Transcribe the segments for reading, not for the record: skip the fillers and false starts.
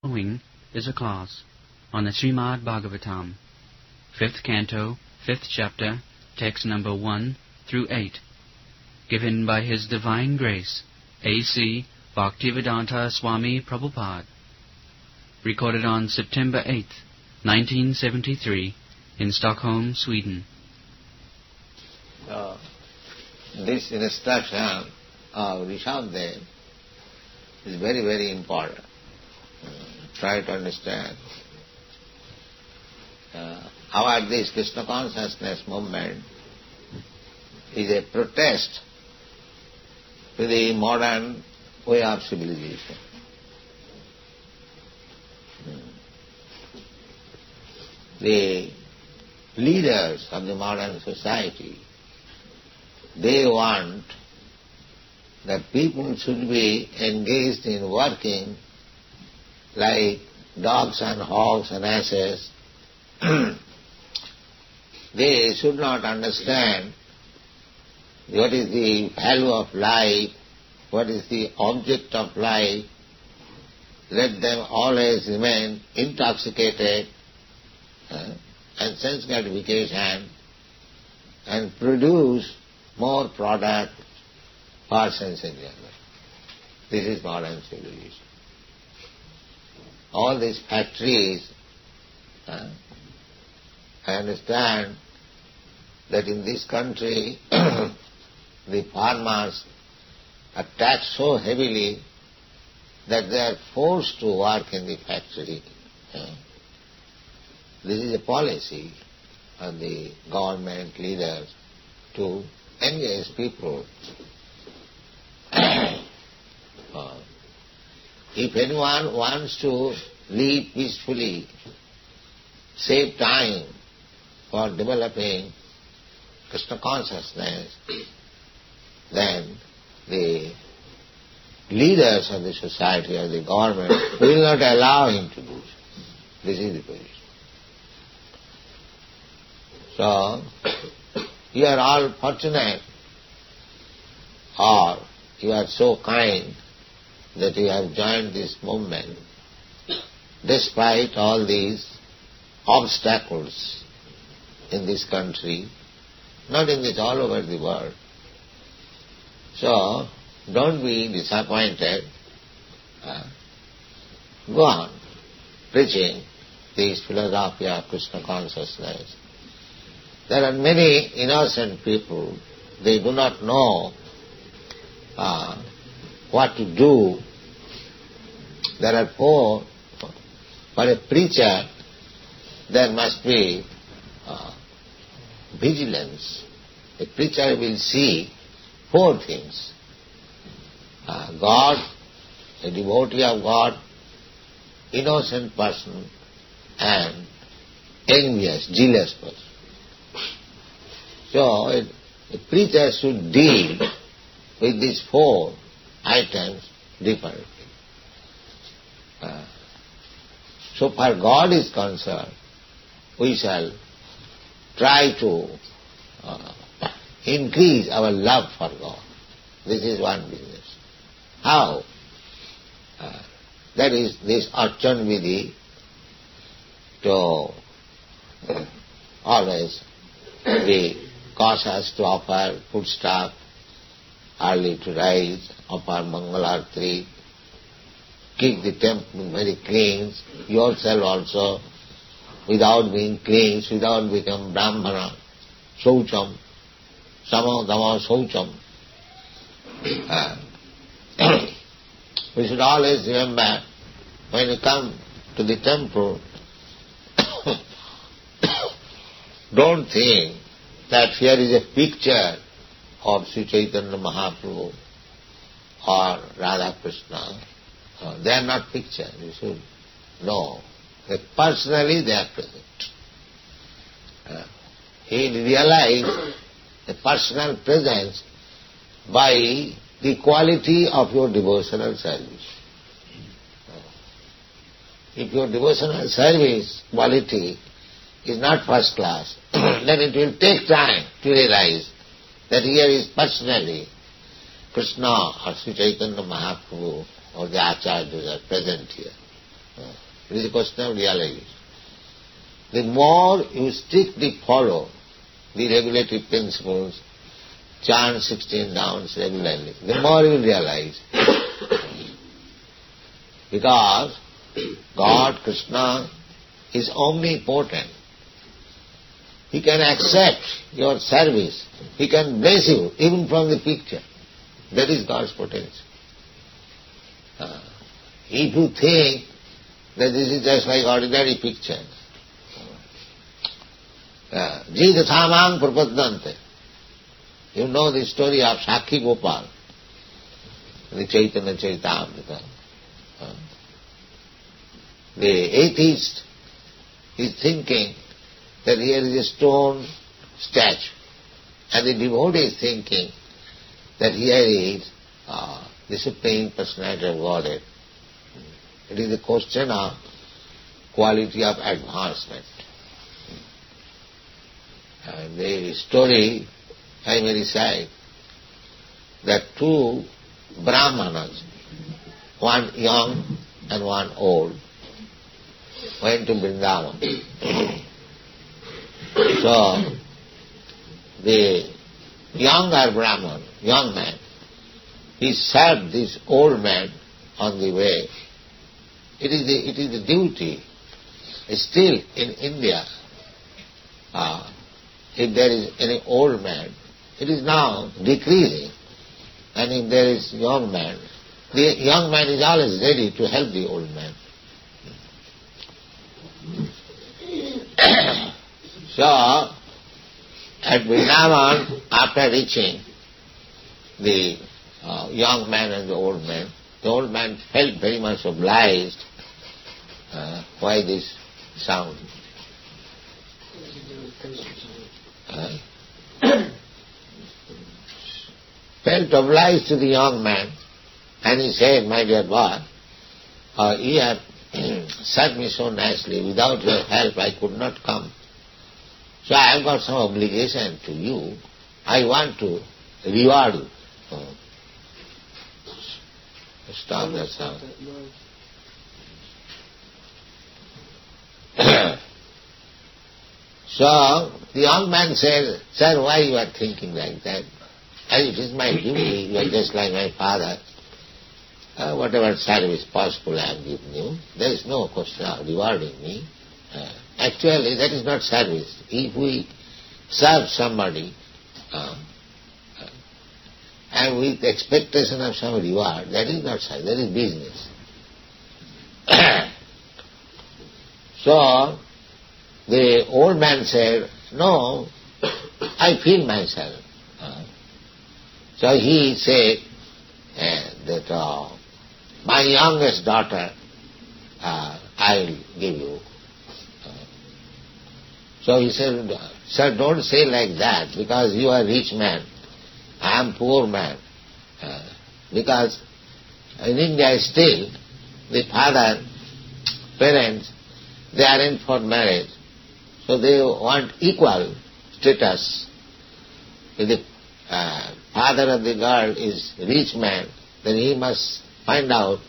Following is a class on the Srimad Bhagavatam, 5th Canto, 5th Chapter, text number 1 through 8, given by His Divine Grace, A.C. Bhaktivedanta Swami Prabhupada, recorded on September 8th, 1973, in Stockholm, Sweden. This instruction of Rsabhadeva is very, very important. Try to understand. Our this Krishna consciousness movement is a protest to the modern way of civilization. The leaders of the modern society, they want that people should be engaged in working like dogs and hogs and asses. They should not understand what is the value of life, what is the object of life. Let them always remain intoxicated and sense gratification and produce more product for sense enjoyment. This is modern civilization. All these factories, I understand that in this country the farmers are taxed so heavily that they are forced to work in the factory. This is a policy of the government leaders to engage people. If anyone wants to live peacefully, save time for developing Krishna consciousness, then the leaders of the society or the government will not allow him to do so. This is the position. So, you are all fortunate, or you are so kind that you have joined this movement despite all these obstacles in this country, not in this, all over the world. So, don't be disappointed. Go on preaching this philosophy of Krishna consciousness. There are many innocent people, they do not know what to do. Therefore, for a preacher, there must be vigilance. A preacher will see four things. God, a devotee of God, innocent person, and envious, jealous person. So, a preacher should deal with these four items differently. So far God is concerned, we shall try to increase our love for God. This is one business. How? That is this Archan Vidhi, to always be cautious to offer foodstuff, early to rise, offer Mangalarti, keep the temple very clean, yourself also, without being clean, without becoming Brahmana, Saucham, Samadama Saucham. We should always remember, when you come to the temple, don't think that here is a picture of Sri Chaitanya Mahaprabhu or Radha Krishna. They are not pictures, you should know that personally they are present. He realized a personal presence by the quality of your devotional service. If your devotional service quality is not first class, then it will take time to realize that here is personally Krishna or Sri Chaitanya Mahaprabhu or the acharyas are present here. It is a question of realization. The more you strictly follow the regulatory principles, chant 16 rounds regularly, the more you will realize. Because God, Krishna, is omnipotent. He can accept your service. He can bless you even from the picture. That is God's potential. If you think that this is just like ordinary picture, Jita Samang Prapadante. You know the story of Sakhi Gopal, the Chaitanya Charitamrita. The atheist is thinking that here is a stone statue, and the devotee is thinking that here is the Supreme Personality of Godhead. It is a question of quality of advancement. And the story I may recite that two Brahmanas, one young and one old, went to Vrindavan. So, the younger Brahman, young man, he served this old man on the way. It is the duty. Still in India, if there is any old man, it is now decreasing. And if there is young man, the young man is always ready to help the old man. So, at Vrindavan, after reaching the young man and the old man felt very much obliged. Why this sound? Felt obliged to the young man, and he said, "My dear boy, you have served me so nicely. Without your help I could not come. So I have got some obligation to you. I want to reward you." Stop that sound. So the young man said, "Sir, why you are thinking like that? It is my duty. You are just like my father. Whatever service possible I have given you. There is no question of rewarding me. Actually, that is not service. If we serve somebody and with expectation of some reward, that is not service, that is business." So, the old man said, "No, I feel myself." So he said that my youngest daughter I'll give you. So he said, "Sir, don't say like that, because you are a rich man, I am poor man." Because in India still, the father, parents, they aren't for marriage. So they want equal status. If the father of the girl is a rich man, then he must find out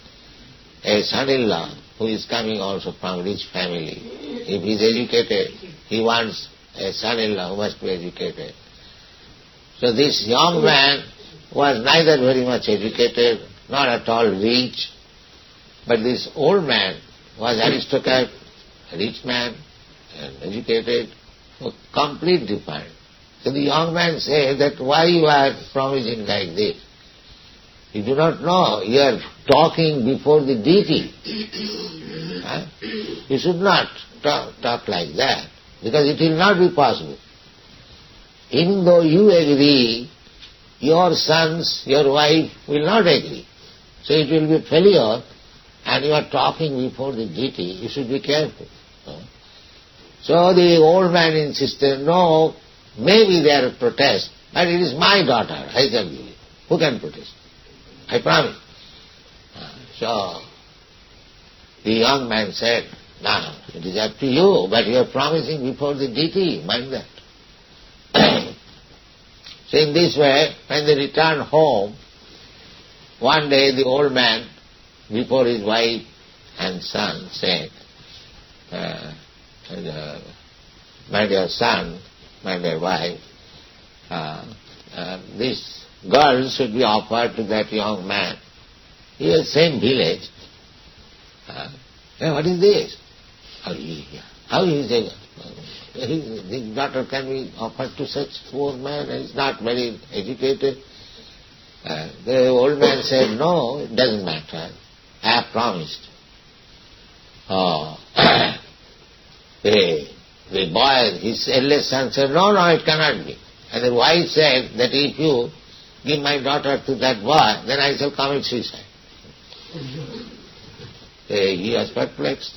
a son-in-law who is coming also from a rich family. If he is educated, he wants a son-in-law who must be educated. So this young man was neither very much educated, nor at all rich, but this old man was aristocrat, a rich man, and educated, complete different. So the young man said that why you are promising like this? You do not know, you are talking before the deity. You should not talk like that, because it will not be possible. Even though you agree, your sons, your wife will not agree. So it will be a failure, and you are talking before the deity, you should be careful. So the old man insisted, "No, maybe there are protests, but it is my daughter, I tell you. Who can protest? I promise." So the young man said, "No, it is up to you, but you are promising before the deity, mind that." So in this way, when they returned home, one day the old man, before his wife and son, said, my dear son, my dear wife, this girl should be offered to that young man. He is same village. What is this? How is it? His daughter can be offered to such poor man, and is not very educated. The old man said, no, it doesn't matter. I have promised. The boy, his eldest son said, no, it cannot be. And the wife said that if you give my daughter to that boy, then I shall commit suicide. He was perplexed.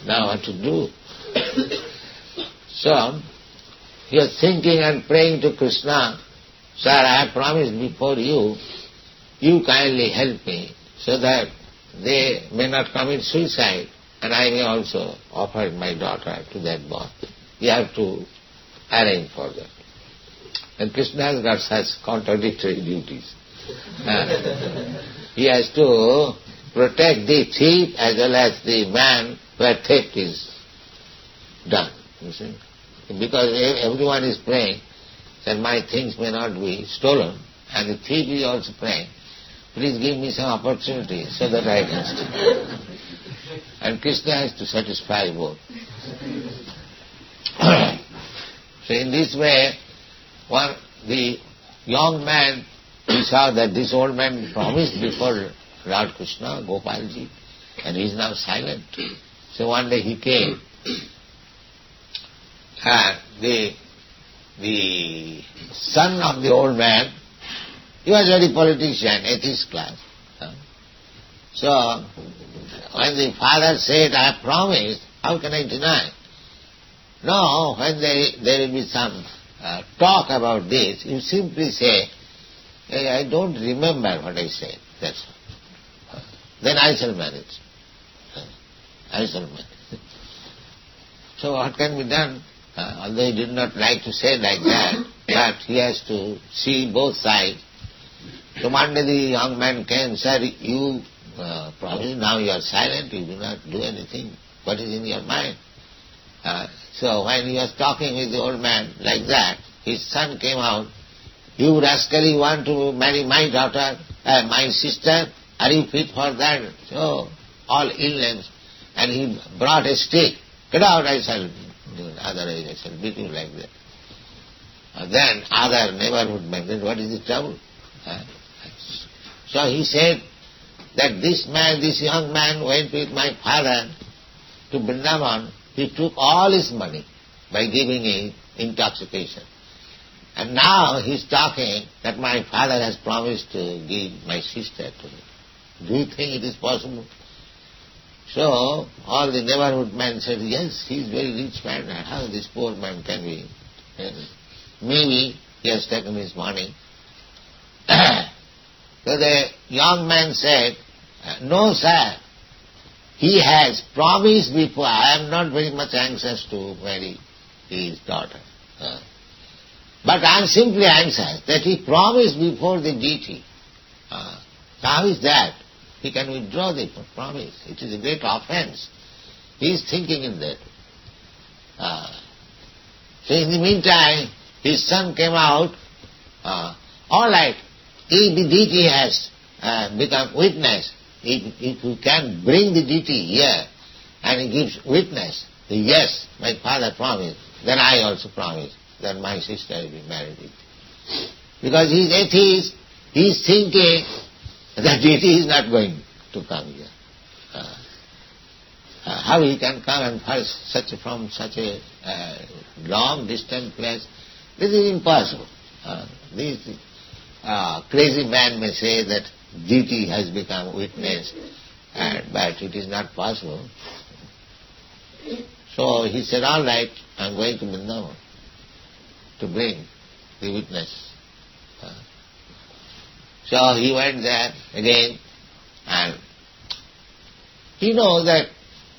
Now what to do? So, he was thinking and praying to Krishna, sir, I have promised before you, you kindly help me so that they may not commit suicide and I may also offer my daughter to that boy. You have to arrange for that. And Krishna has got such contradictory duties. He has to protect the thief as well as the man where theft is done. You see? Because everyone is praying that my things may not be stolen, and the thief is also praying, please give me some opportunity so that I can steal. And Krishna has to satisfy both. So in this way, the young man, he saw that this old man promised before Lord Krishna, Gopalji, and he is now silent. So one day he came, and the son of the old man, he was very politician, atheist class. So when the father said, I have promised, how can I deny? No, when there will be some talk about this, you simply say, hey, I don't remember what I said, that's all. Then I shall manage. I shall manage. So what can be done? Although he did not like to say like that, but he has to see both sides. So one day the young man came, sir, you promised, now you are silent, you do not do anything. What is in your mind? So when he was talking with the old man like that, his son came out, you rascally want to marry my daughter, my sister, are you fit for that? So all illness. And he brought a stick. Get out, I shall do it. Otherwise I shall beat you like that. Then other neighborhood men said, what is the trouble? So he said that this young man went with my father to Vrindavan. He took all his money by giving him intoxication. And now he's talking that my father has promised to give my sister to me. Do you think it is possible? So all the neighborhood men said, yes, he is very rich man. How this poor man can be? Maybe he has taken his money. So the young man said, no, sir. He has promised before. I am not very much anxious to marry his daughter. But I am simply anxious that he promised before the deity. How is that? He can withdraw the promise. It is a great offense. He is thinking in that. So in the meantime, his son came out. All right, if the deity has become witness, if you can bring the deity here and he gives witness, yes, my father promised, then I also promise that my sister will be married with you. Because he is atheist, he is thinking that deity is not going to come here. How he can come and from such a long distant place? This is impossible. This crazy man may say that deity has become witness, but it is not possible. So he said, all right, I am going to Vrindavan to bring the witness. So he went there again, and he knows that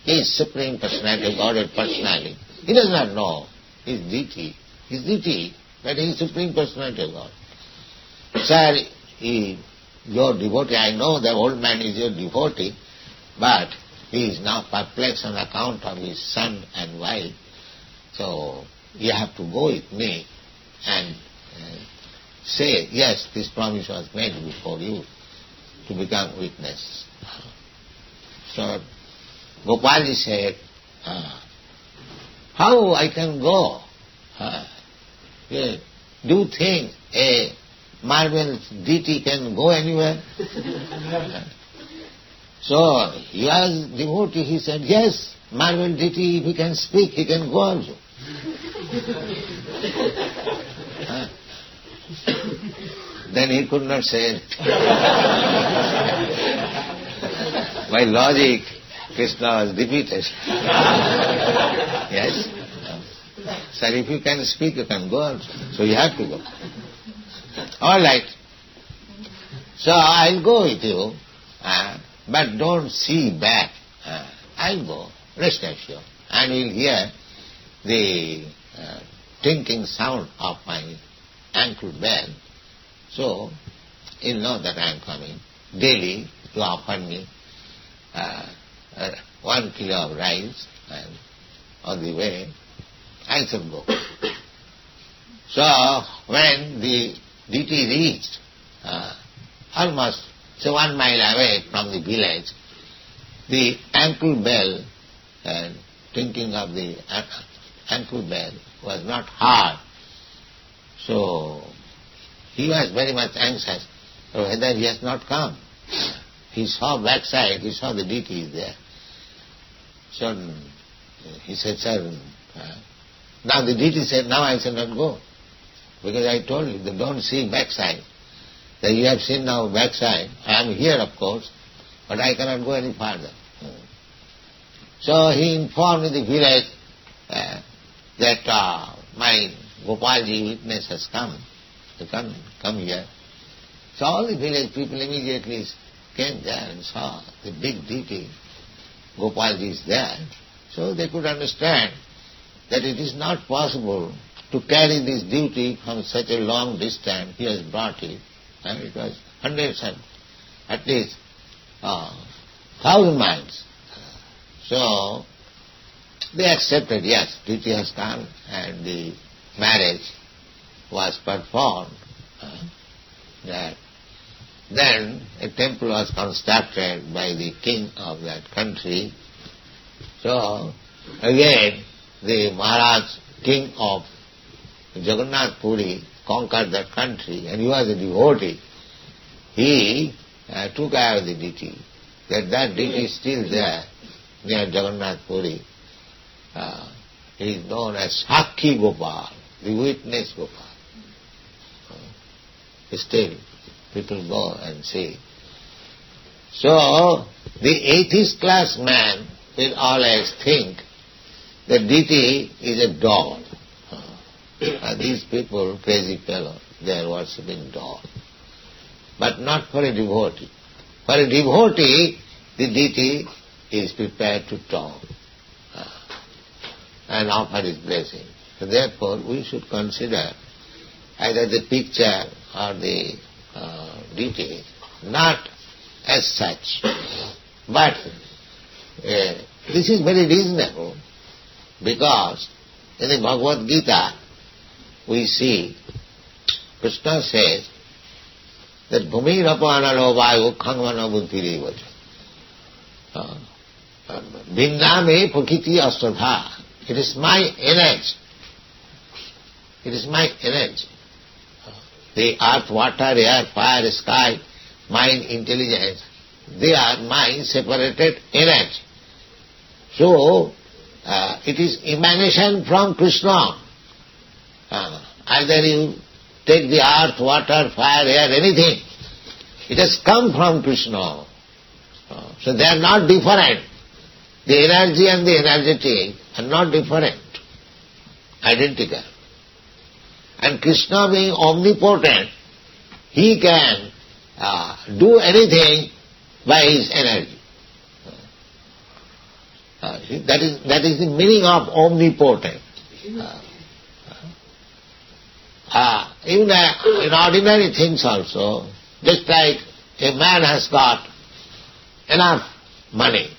he is Supreme Personality, Godhead Personality. He does not know his deity. His deity, but he is Supreme Personality of God. Sir, your devotee, I know the old man is your devotee, but he is now perplexed on account of his son and wife, so you have to go with me and say, yes, this promise was made before you to become witness. So Gopalji said, how I can go? Do you think a marble deity can go anywhere? So he was devotee, he said, yes, marble deity, if he can speak, he can go also. Then he could not say it. By logic, Krishna was defeated. Yes? Sir, if you can speak, you can go also. So you have to go. All right. So I'll go with you, but don't see back. I'll go, rest assured. And you'll hear the tinkling sound of my ankle bell. So you'll know that I am coming. Daily you offer me 1 kilo of rice, and on the way I shall go. So when the deity reached almost 1 mile away from the village, the ankle bell and tinkling of the ankle bell was not heard. So he was very much anxious whether he has not come. He saw backside, he saw the deity is there. So he said, sir, now the deity said, now I shall not go. Because I told you, that don't see backside. That you have seen now backside. I am here, of course, but I cannot go any farther. So he informed the village that my Gopalji witness has come. So come here. So all the village people immediately came there and saw the big deity. Gopalji is there. So they could understand that it is not possible to carry this duty from such a long distance. He has brought it, and it was hundreds and at least 1,000 miles. So they accepted, yes, duty has come, and the marriage was performed. Then a temple was constructed by the king of that country. So again the Maharaj, king of Jagannath Puri, conquered that country, and he was a devotee. He took care of the deity. That deity is still there near Jagannath Puri. He is known as Sakhi Gopal, the witness Gopal. Still, people go and see. So, the atheist class man will always think that deity is a doll. These people, crazy fellows, they are worshipping doll. But not for a devotee. For a devotee, the deity is prepared to talk and offer his blessing. So therefore, we should consider either the picture or the deity not as such. But this is very reasonable, because in the Bhagavad Gita we see Krishna says that Bhumi Rapanalo Vayu Khangvana Buddhirivacha Bindame Prakiti Astradha. It is my energy. It is my energy. The earth, water, air, fire, sky, mind, intelligence, they are my separated energy. So, it is emanation from Krishna. Either you take the earth, water, fire, air, anything, it has come from Krishna. So they are not different. The energy and the energetic are not different, identical. And Krishna being omnipotent, he can do anything by his energy. That is the meaning of omnipotent. Even in ordinary things also, just like a man has got enough money,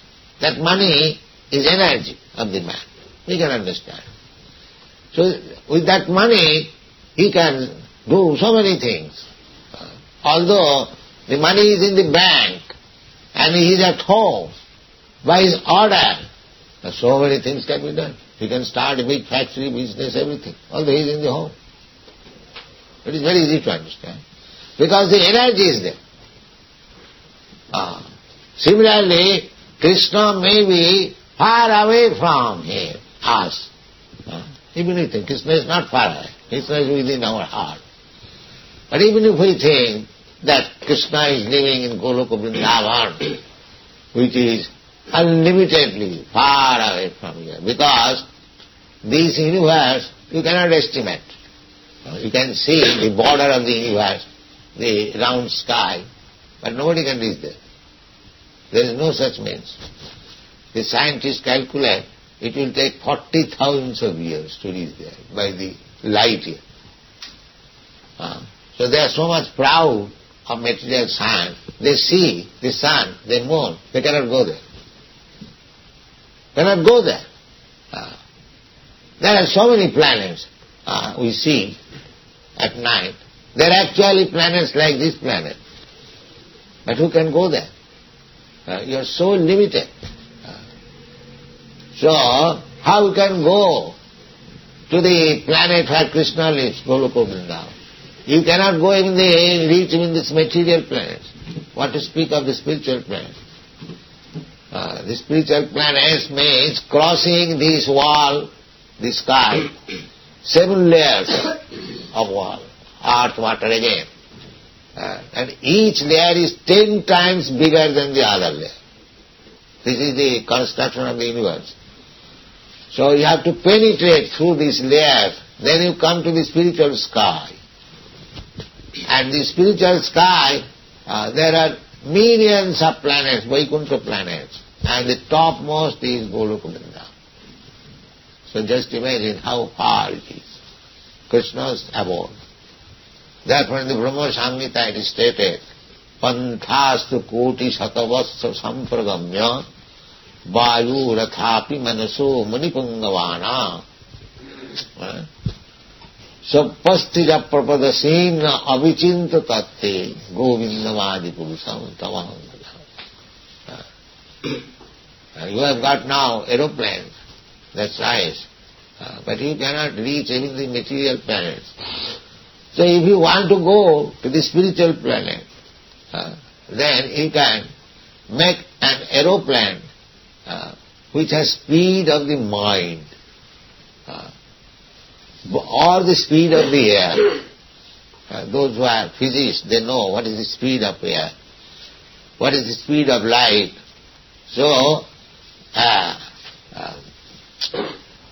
That money is energy of the man. We can understand. So with that money, he can do so many things. Although the money is in the bank and he is at home, by his order, so many things can be done. He can start a big factory, business, everything, although he is in the home. It is very easy to understand. Because the energy is there. Similarly, Krishna may be far away from us. Even if Krishna is not far away, Krishna is within our heart. But even if we think that Krishna is living in Goloka Vrindavan, which is unlimitedly far away from here, because this universe you cannot estimate. You can see the border of the universe, the round sky, but nobody can reach there. There is no such means. The scientists calculate it will take 40,000 of years to reach there by the light year. So they are so much proud of material science. They see the sun, the moon, they cannot go there. Cannot go there. There are so many planets we see at night. There are actually planets like this planet. But who can go there? You are so limited. So, how you can go to the planet where Krishna lives, Goloka Vrindavan? You cannot go even reach even this material planets. What to speak of the spiritual planets? The spiritual planets means crossing this wall, the sky, 7 layers of wall, earth, water again. And each layer is 10 times bigger than the other layer. This is the construction of the universe. So you have to penetrate through these layers, then you come to the spiritual sky. And the spiritual sky, there are millions of planets, Vaikuntha planets, and the topmost is Goloka Vrindavan. So just imagine how far it is. Krishna's abode. Therefore in the Brahma Samhita it is stated, Panthastu koti satavassa sampragamya vayu rathapi manaso manipangavana sapastija prapadasena avichinta tatte govindavadi purusam tamaham. You have got now aeroplanes, that's nice, but you cannot reach even the material planets. So if you want to go to the spiritual planet, then you can make an aeroplane which has speed of the mind, or the speed of the air. Those who are physicists, they know what is the speed of air, what is the speed of light. So,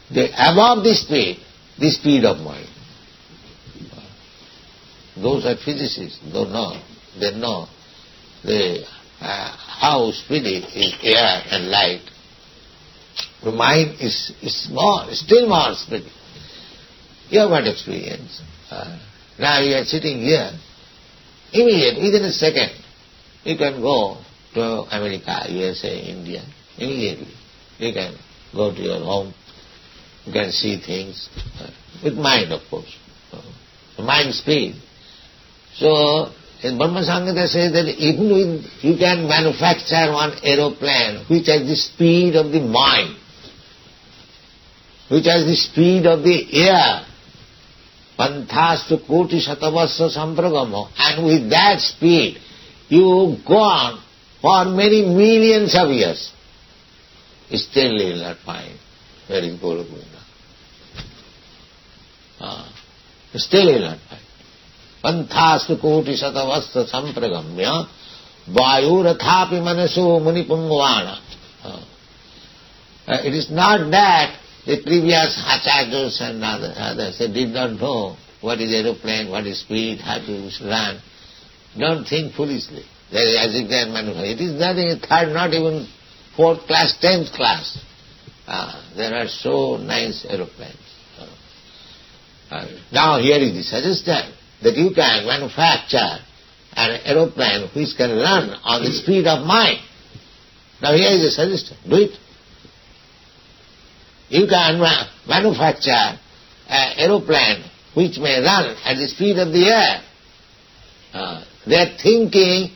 above the speed of mind. Those are physicists, they know how speedy is air and light. The mind is still more speedy. You have got experience. Now you are sitting here, immediately, within a second, you can go to America, USA, India, immediately. You can go to your home, you can see things, with mind of course, the mind speed. So, in Brahma Samhita says that even you can manufacture one aeroplane which has the speed of the mind, which has the speed of the air, panthastu koti satavassa sampragamo, and with that speed you go on for many millions of years. Still you will not find where is Goloka Vrindavan. Still you will not find. Panthastu koti satavassa sampragamya vayurathapi manaso munipungvana. It is not that the previous acharyas and others, they did not know what is aeroplane, what is speed, how to run. Don't think foolishly. As if they are manufactured. It is nothing, third, not even 4th class, 10th class. There are so nice aeroplanes. Now here is the suggestion that you can manufacture an aeroplane which can run on the speed of mind. Now here is a suggestion, do it. You can manufacture an aeroplane which may run at the speed of the air. They are thinking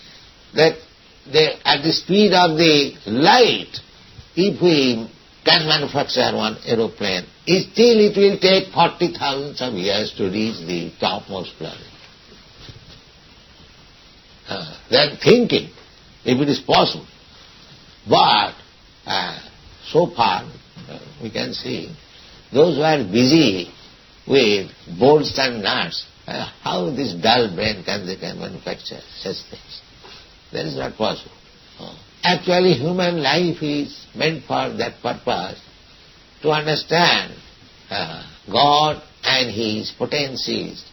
that at the speed of the light, if we can manufacture one aeroplane, still it will take 40,000 of years to reach the topmost planet. They are thinking if it is possible. But so far, we can see, those who are busy with bolts and nuts, how this dull brain can manufacture such things? That is not possible. Actually, human life is meant for that purpose, to understand God and His potencies,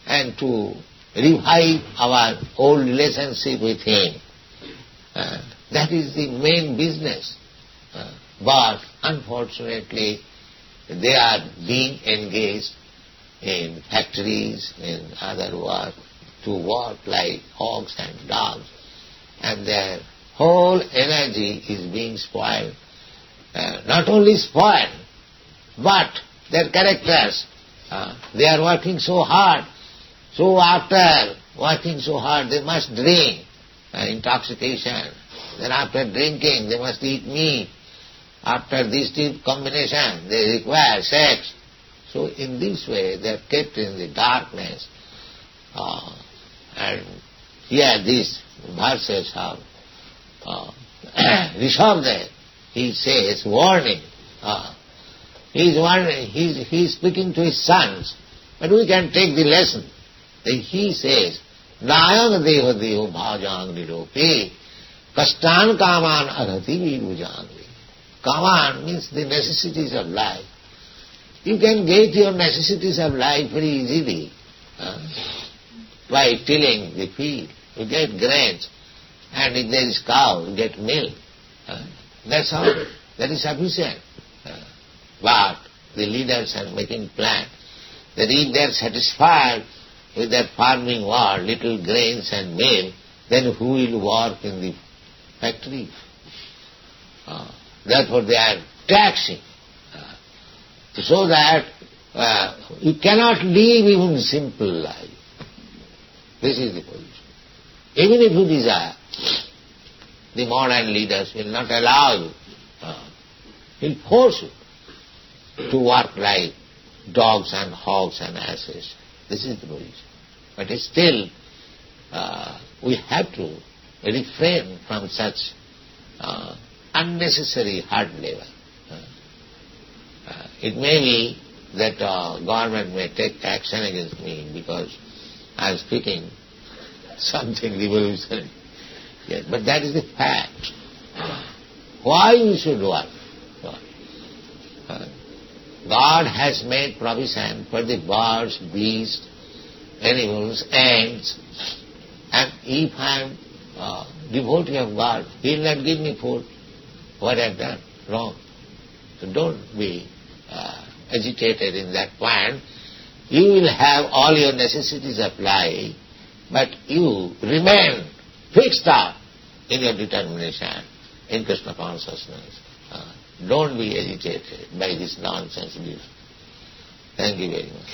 and to revive our old relationship with Him. That is the main business. But unfortunately, they are being engaged in factories, in other work, to work like hogs and dogs, and their whole energy is being spoiled. Not only spoiled, but their characters, they are working so hard, so after working so hard they must drink, intoxication. Then after drinking they must eat meat. After this combination they require sex. So in this way they are kept in the darkness. And here these verses of Rsabhadeva, he says, warning. He is speaking to his sons, but we can take the lesson. He says, Nayang deho deho bhajang niropi kastan kaman arhati virujangvi. Kaman means the necessities of life. You can get your necessities of life very easily by tilling the field. You get grains, and if there is cow, you get milk. That's all. That is sufficient. But the leaders are making plans that if they are satisfied with that farming world, little grains and milk, then who will work in the factory? Therefore they are taxing, so that you cannot live even simple life. This is the position. Even if you desire, the modern leaders will not allow you, will force you to work like dogs and hogs and asses. This is the position. But still, we have to refrain from such unnecessary hard labor. It may be that government may take action against me because I am speaking something revolutionary. Yes, but that is the fact. Why we should work? God has made provision for the birds, beasts, animals, ants, and if I am devotee of God, He will not give me food. What I have done? Wrong. So don't be agitated in that point. You will have all your necessities applied, but you remain fixed up in your determination in Krishna consciousness. Don't be agitated by this nonsense. Thank you very much.